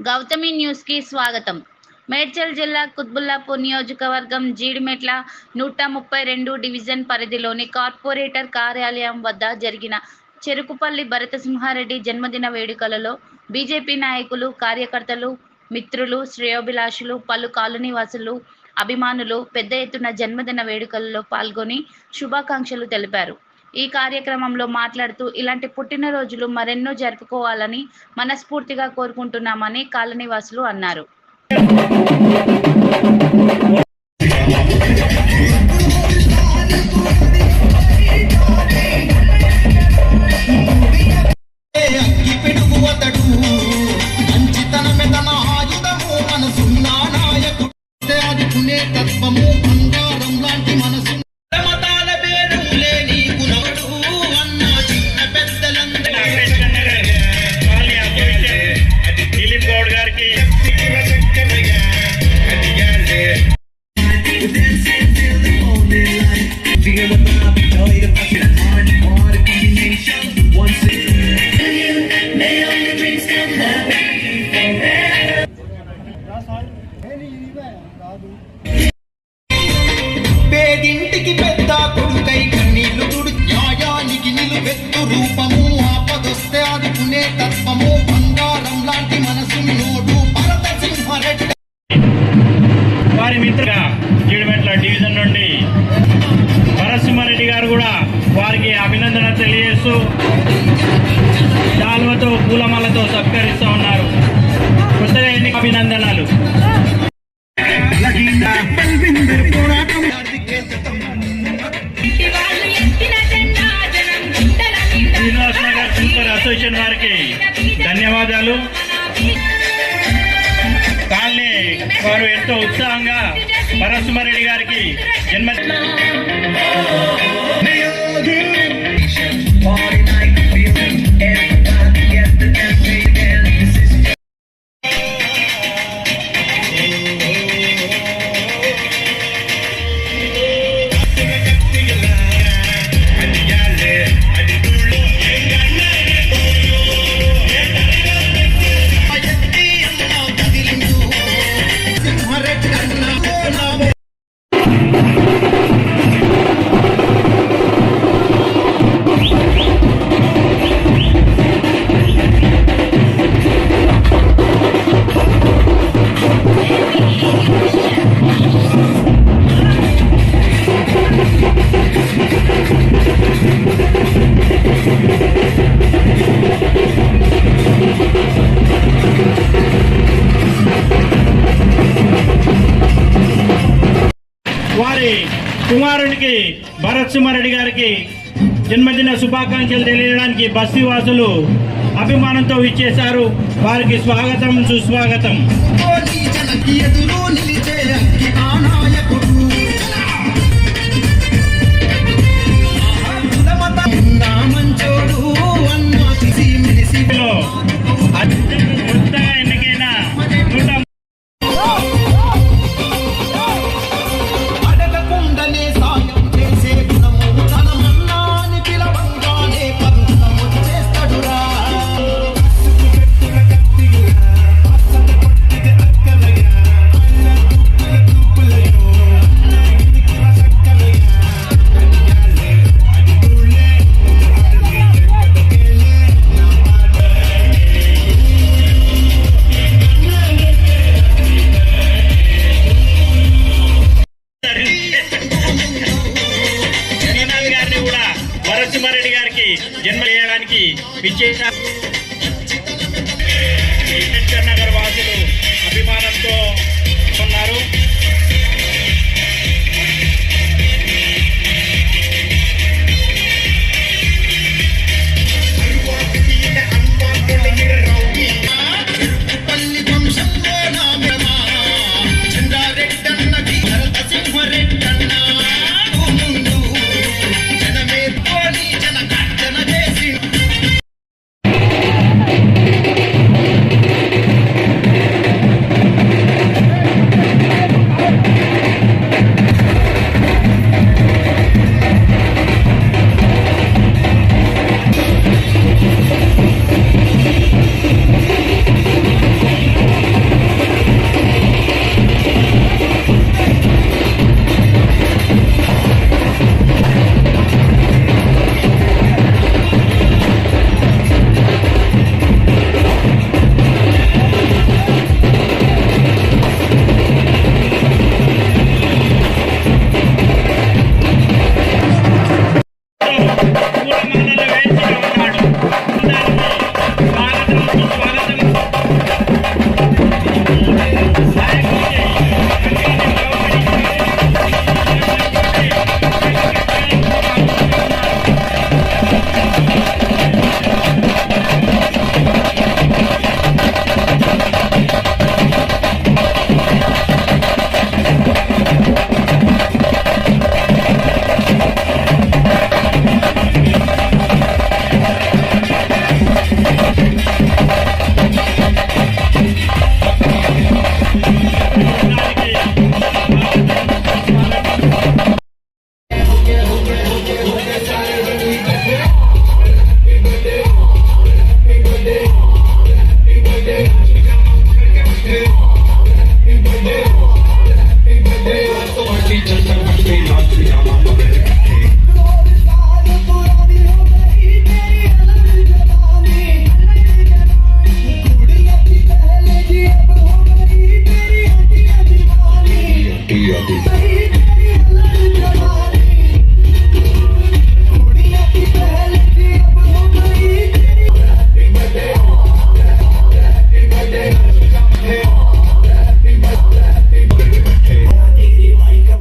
Gautami news కి స్వాగతం. మేడ్చల్ జిల్లా కుత్బుల్లాపూర్ నియోజకవర్గం జీడిమెట్ల 132 డివిజన్ పరిధిలోని కార్పొరేటర్ కార్యాలయం వద్ద జరిగిన చెరుకుపల్లి భరతసింహారెడ్డి జన్మదిన వేడుకలలో బీజేపీ నాయకులు, కార్యకర్తలు, మిత్రులు, శ్రేయోభిలాషులు, పలు కాలనీవాసులు, అభిమానులు పెద్ద ఎత్తున జన్మదిన వేడుకలలో పాల్గొని శుభాకాంక్షలు తెలిపారు. ఈ కార్యక్రమంలో మాట్లాడుతూ ఇలాంటి పుట్టినరోజులు మరెన్నో జరుపుకోవాలని మనస్ఫూర్తిగా కోరుకుంటున్నామని కాలనీవాసులు అన్నారు. పేదింటికి పెద్ద కొడుకై కన్నీళ్లు తుడు న్యాయానికి నిలువెత్తు రూపము ఆపదొస్తే ఆదుకునే తత్వము బంగారం లాంటి మనసు నోడు భరతసింహారెడ్డి వారి మిత్రుగా జీడిమెట్ల డివిజన్ నుండి భరతసింహారెడ్డి గారు కూడా వారికి అభినందన తెలియజేస్తూ శాల్వతో పూలమాలతో సత్కరిస్తూ ఉన్నారు. కొత్తగా ఎన్నిక అభినందనలు. శ్రీనివాస్ నగర్ సెంటర్ అసోసియేషన్ వారికి ధన్యవాదాలు. కాలనీ వారు ఎంతో ఉత్సాహంగా భరతసింహారెడ్డి గారికి వారి కుమారునికి భరతసింహారెడ్డి గారికి జన్మదిన శుభాకాంక్షలు తెలియడానికి బస్తీ వాసులు అభిమానంతో విచ్చేశారు. వారికి స్వాగతం, సుస్వాగతం. కొత్తగా ఎన్నికైన భరతసింహారెడ్డి గారికి జన్మ చేయడానికి విచ్చేశారు. నగర్ వాసులు అభిమానంతో ఉన్నారు.